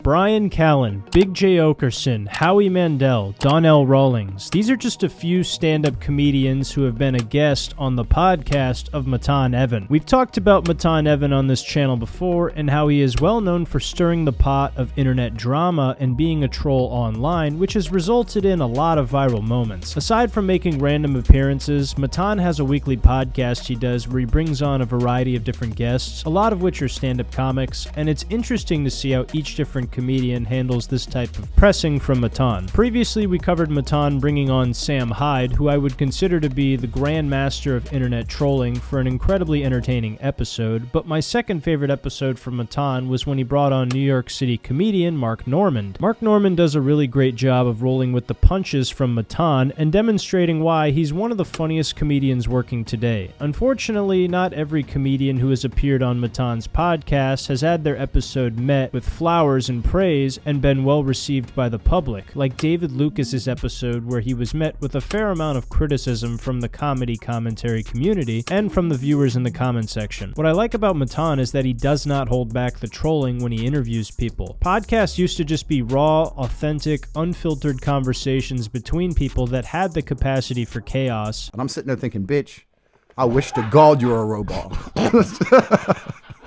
Bryan Callen, Big J. Okerson, Howie Mandel, Donnell Rawlings. These are just a few stand-up comedians who have been a guest on the podcast of Matan Evan. We've talked about Matan Evan on this channel before and how he is well known for stirring the pot of internet drama and being a troll online, which has resulted in a lot of viral moments. Aside from making random appearances, Matan has a weekly podcast he does where he brings on a variety of different guests, a lot of which are stand-up comics, and it's interesting to see how each different comedian handles this type of pressing from Matan. Previously, we covered Matan bringing on Sam Hyde, who I would consider to be the grandmaster of internet trolling, for an incredibly entertaining episode, but my second favorite episode from Matan was when he brought on New York City comedian Mark Normand. Mark Normand does a really great job of rolling with the punches from Matan and demonstrating why he's one of the funniest comedians working today. Unfortunately, not every comedian who has appeared on Matan's podcast has had their episode met with flowers and praise and been well received by the public, like David Lucas's episode where he was met with a fair amount of criticism from the comedy commentary community and from the viewers in the comment section. What I like about Matan is that he does not hold back the trolling when he interviews people. Podcasts used to just be raw, authentic, unfiltered conversations between people that had the capacity for chaos. And I'm sitting there thinking, bitch, I wish to God you were a robot.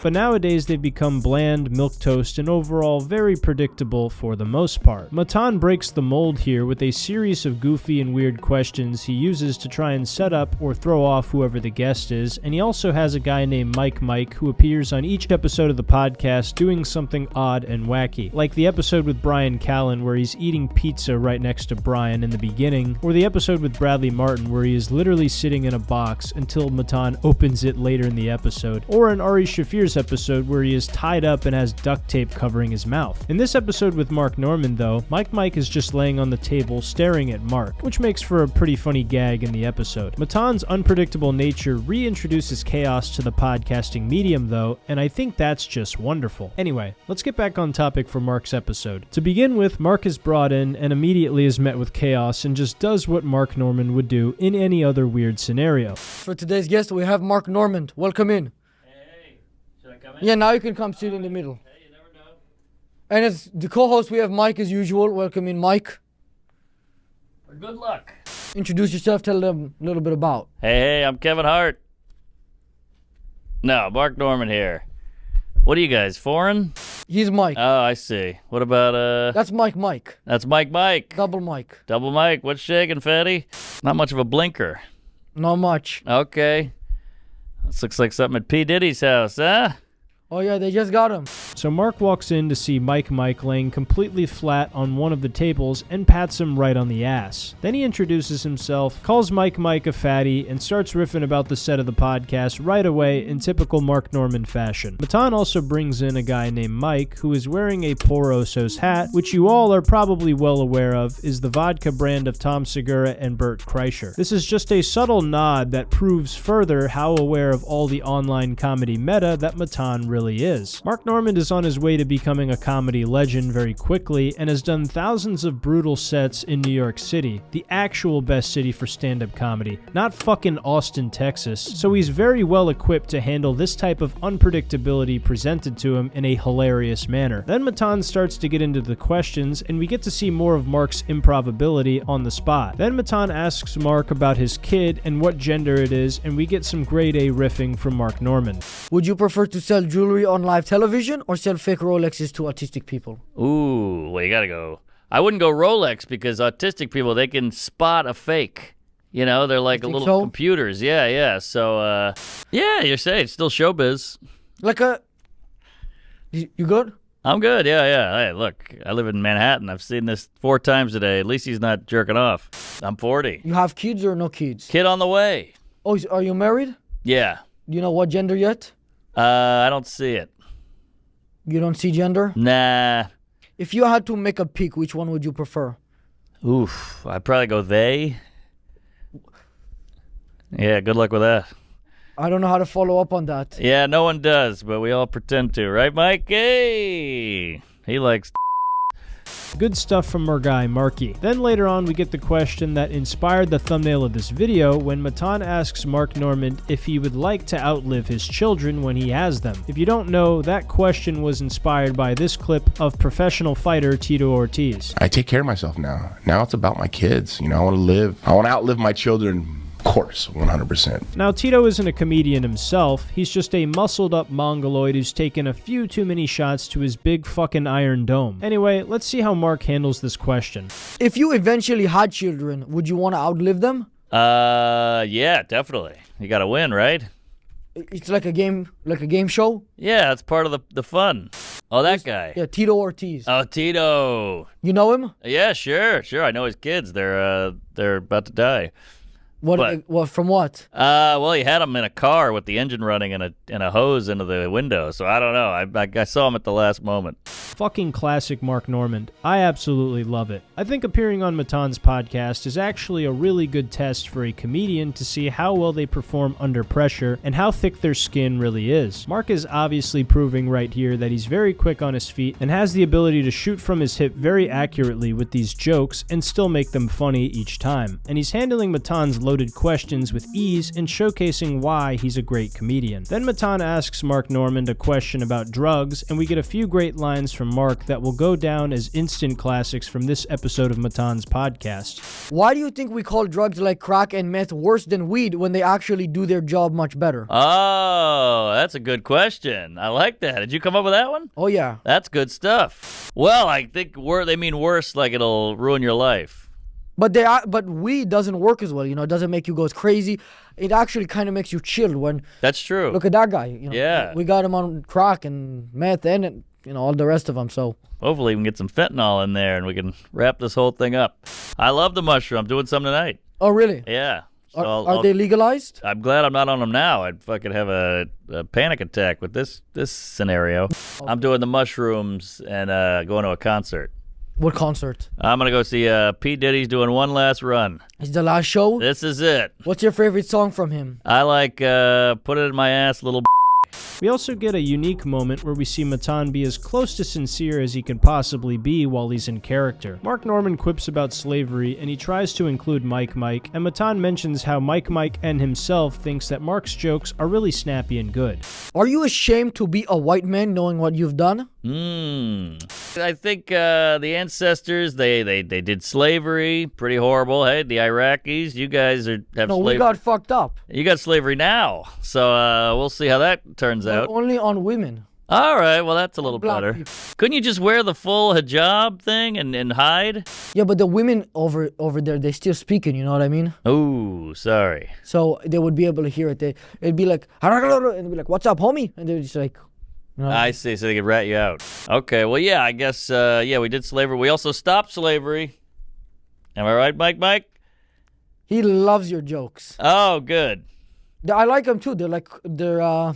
But nowadays they've become bland, milquetoast, and overall very predictable for the most part. Matan breaks the mold here with a series of goofy and weird questions he uses to try and set up or throw off whoever the guest is, and he also has a guy named Mike who appears on each episode of the podcast doing something odd and wacky, like the episode with Bryan Callen where he's eating pizza right next to Brian in the beginning, or the episode with Bradley Martin where he is literally sitting in a box until Matan opens it later in the episode, or in Ari Shafir's episode where he is tied up and has duct tape covering his mouth. In this episode with Mark Normand, though, Mike is just laying on the table staring at Mark, which makes for a pretty funny gag in the episode. Matan's unpredictable nature reintroduces chaos to the podcasting medium, though, and I think that's just wonderful. Anyway, let's get back on topic for Mark's episode. To begin with, Mark is brought in and immediately is met with chaos and just does what Mark Normand would do in any other weird scenario. For today's guest, we have Mark Normand. Welcome in. Yeah, now you can come sit in the middle. Hey, you never know. And as the co-host, we have Mike as usual. Welcome in, Mike. Good luck. Introduce yourself, tell them a little bit about. Hey, I'm Kevin Hart. No, Mark Normand here. What are you guys, foreign? He's Mike. Oh, I see. What about, That's Mike. That's Mike. Double Mike. Double Mike. What's shaking, fatty? Not much of a blinker. Not much. Okay. This looks like something at P. Diddy's house, huh? Oh yeah, they just got him. So Mark walks in to see Mike laying completely flat on one of the tables and pats him right on the ass. Then he introduces himself, calls Mike a fatty, and starts riffing about the set of the podcast right away in typical Mark Normand fashion. Matan also brings in a guy named Mike who is wearing a Porosos hat, which you all are probably well aware of is the vodka brand of Tom Segura and Bert Kreischer. This is just a subtle nod that proves further how aware of all the online comedy meta that Matan really is. Mark Normand is on his way to becoming a comedy legend very quickly and has done thousands of brutal sets in New York City, the actual best city for stand-up comedy, not fucking Austin, Texas, so he's very well equipped to handle this type of unpredictability presented to him in a hilarious manner. Then Matan starts to get into the questions and we get to see more of Mark's improv ability on the spot. Then Matan asks Mark about his kid and what gender it is, and we get some grade A riffing from Mark Normand. Would you prefer to sell jewelry on live television or sell fake Rolexes to autistic people? Ooh, well, you gotta go. I wouldn't go Rolex because autistic people, they can spot a fake. You know, they're like little computers. Yeah. So, yeah, you're saying it's still showbiz. You good? I'm good, yeah. Hey, look, I live in Manhattan. I've seen this 4 times today. At least he's not jerking off. I'm 40. You have kids or no kids? Kid on the way. Oh, are you married? Yeah. Do you know what gender yet? I don't see it. You don't see gender? Nah. If you had to make a pick, which one would you prefer? Oof, I'd probably go they. Yeah, good luck with that. I don't know how to follow up on that. Yeah, no one does, but we all pretend to, right, Mike? Hey! He likes Good stuff from our guy, Marky. Then later on, we get the question that inspired the thumbnail of this video when Matan asks Mark Normand if he would like to outlive his children when he has them. If you don't know, that question was inspired by this clip of professional fighter Tito Ortiz. I take care of myself now. Now it's about my kids. I want to outlive my children. Of course, 100%. Now, Tito isn't a comedian himself. He's just a muscled-up mongoloid who's taken a few too many shots to his big fucking iron dome. Anyway, let's see how Mark handles this question. If you eventually had children, would you want to outlive them? Yeah, definitely. You gotta win, right? It's like a game show? Yeah, it's part of the fun. Oh, that guy. Yeah, Tito Ortiz. Oh, Tito. You know him? Yeah, sure. I know his kids. They're about to die. What from what? Well, he had him in a car with the engine running and a hose into the window. So I don't know. I saw him at the last moment. Fucking classic Mark Normand. I absolutely love it. I think appearing on Matan's podcast is actually a really good test for a comedian to see how well they perform under pressure and how thick their skin really is. Mark is obviously proving right here that he's very quick on his feet and has the ability to shoot from his hip very accurately with these jokes and still make them funny each time. And he's handling Matan's loaded questions with ease and showcasing why he's a great comedian. Then Matan asks Mark Normand a question about drugs, and we get a few great lines from Mark that will go down as instant classics from this episode of Matan's podcast. Why do you think we call drugs like crack and meth worse than weed when they actually do their job much better? Oh, that's a good question. I like that. Did you come up with that one? Oh, yeah. That's good stuff. Well, I think they mean worse, like it'll ruin your life. But weed doesn't work as well, it doesn't make you go crazy. It actually kind of makes you chill when... That's true. Look at that guy, Yeah. We got him on crack and meth and, all the rest of them, so... Hopefully we can get some fentanyl in there and we can wrap this whole thing up. I love the mushroom. I'm doing some tonight. Oh, really? Yeah. So are they legalized? I'm glad I'm not on them now. I'd fucking have a panic attack with this scenario. Okay. I'm doing the mushrooms and going to a concert. What concert? I'm going to go see P. Diddy's doing one last run. Is the last show? This is it. What's your favorite song from him? I like Put It In My Ass, Little We also get a unique moment where we see Matan be as close to sincere as he can possibly be while he's in character. Mark Normand quips about slavery, and he tries to include Mike, and Matan mentions how Mike and himself thinks that Mark's jokes are really snappy and good. Are you ashamed to be a white man knowing what you've done? I think the ancestors, they did slavery, pretty horrible. Hey, the Iraqis, you guys have slavery. No, we got fucked up. You got slavery now, so we'll see how that turns out. Only on women. All right, well, that's a little better. People. Couldn't you just wear the full hijab thing and hide? Yeah, but the women over there, they still speaking, you know what I mean? Oh, sorry. So they would be able to hear it. It'd be like, and they'd be like, what's up, homie? And they're just like... I see, so they could rat you out. Okay, well, yeah, I guess, we did slavery. We also stopped slavery. Am I right, Mike? He loves your jokes. Oh, good. I like them, too. They're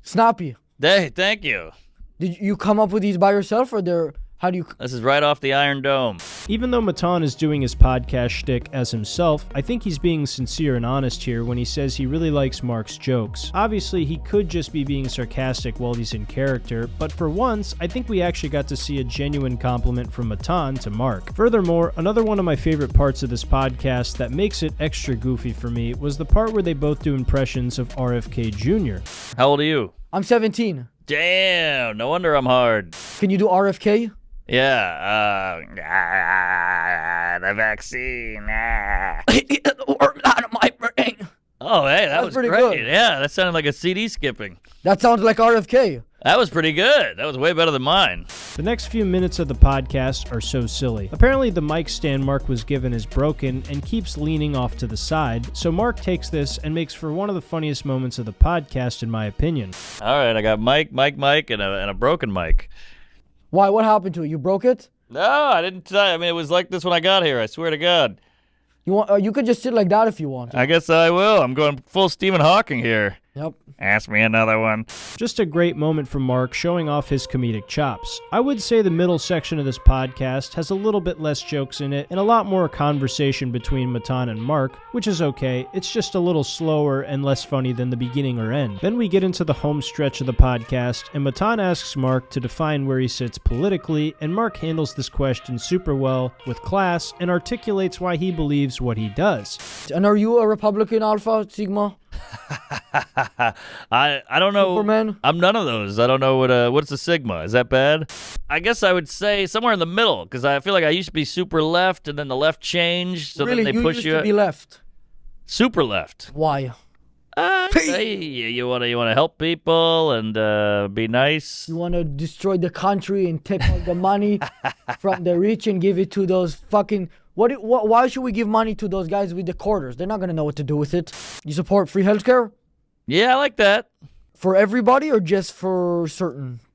snappy. Hey, thank you. Did you come up with these by yourself, or how do you... This is right off the Iron Dome. Even though Matan is doing his podcast shtick as himself, I think he's being sincere and honest here when he says he really likes Mark's jokes. Obviously, he could just be being sarcastic while he's in character, but for once, I think we actually got to see a genuine compliment from Matan to Mark. Furthermore, another one of my favorite parts of this podcast that makes it extra goofy for me was the part where they both do impressions of RFK Jr. How old are you? I'm 17. Damn, no wonder I'm hard. Can you do RFK? Yeah, the vaccine. Worm out of my brain. Oh, hey, that was pretty great. good. Yeah, that sounded like a CD skipping. That sounds like RFK. That was pretty good. That was way better than mine. The next few minutes of the podcast are so silly. Apparently, the mic stand Mark was given is broken and keeps leaning off to the side, so Mark takes this and makes for one of the funniest moments of the podcast, in my opinion. All right, I got Mike, and a broken mic. Why? What happened to it? You broke it? No, I didn't tell you. I mean, it was like this when I got here. I swear to God. You could just sit like that if you want. I guess I will. I'm going full Stephen Hawking here. Yep. Ask me another one. Just a great moment from Mark showing off his comedic chops. I would say the middle section of this podcast has a little bit less jokes in it and a lot more conversation between Matan and Mark, which is okay. It's just a little slower and less funny than the beginning or end. Then we get into the home stretch of the podcast, and Matan asks Mark to define where he sits politically, and Mark handles this question super well, with class, and articulates why he believes what he does. And are you a Republican, Alpha, Sigma? I don't know. Superman? I'm none of those. I don't know what's a Sigma. Is that bad? I guess I would say somewhere in the middle, because I feel like I used to be super left, and then the left changed, so really, then they push you used to be left. Super left. Why? Hey, you want to help people and be nice. You want to destroy the country and take all the money from the rich and give it to those fucking... Why should we give money to those guys with the quarters? They're not going to know what to do with it. You support free healthcare? Yeah, I like that. For everybody or just for certain people?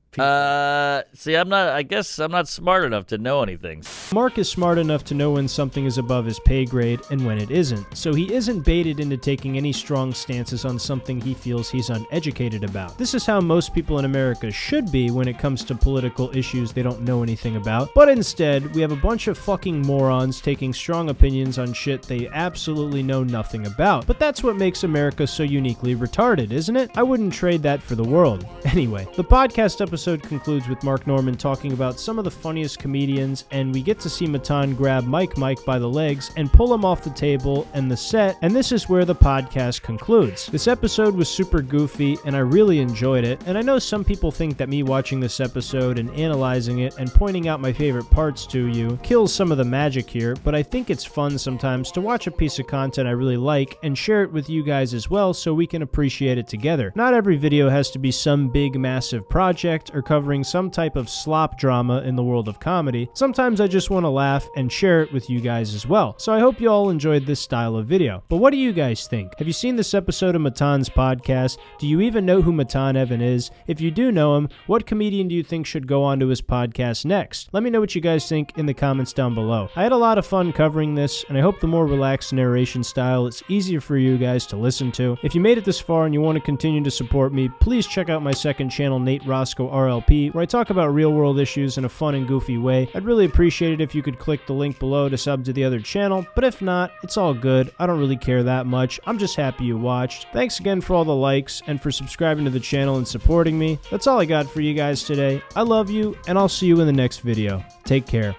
See, I guess I'm not smart enough to know anything. Mark is smart enough to know when something is above his pay grade and when it isn't, so he isn't baited into taking any strong stances on something he feels he's uneducated about. This is how most people in America should be when it comes to political issues they don't know anything about, but instead, we have a bunch of fucking morons taking strong opinions on shit they absolutely know nothing about. But that's what makes America so uniquely retarded, isn't it? I wouldn't trade that for the world. Anyway, the podcast episode concludes with Mark Norman talking about some of the funniest comedians, and we get to see Matan grab Mike by the legs and pull him off the table and the set, and this is where the podcast concludes. This episode was super goofy, and I really enjoyed it, and I know some people think that me watching this episode and analyzing it and pointing out my favorite parts to you kills some of the magic here, but I think it's fun sometimes to watch a piece of content I really like and share it with you guys as well so we can appreciate it together. Not every video has to be some big massive project or covering some type of slop drama in the world of comedy. Sometimes I just want to laugh and share it with you guys as well. So I hope you all enjoyed this style of video. But what do you guys think? Have you seen this episode of Matan's podcast? Do you even know who Matan Evan is? If you do know him, what comedian do you think should go on to his podcast next? Let me know what you guys think in the comments down below. I had a lot of fun covering this, and I hope the more relaxed narration style is easier for you guys to listen to. If you made it this far and you want to continue to support me, please check out my second channel, Nate Roscoe RLP, where I talk about real-world issues in a fun and goofy way. I'd really appreciate it if you could click the link below to sub to the other channel, but if not, it's all good. I don't really care that much. I'm just happy you watched. Thanks again for all the likes and for subscribing to the channel and supporting me. That's all I got for you guys today. I love you, and I'll see you in the next video. Take care.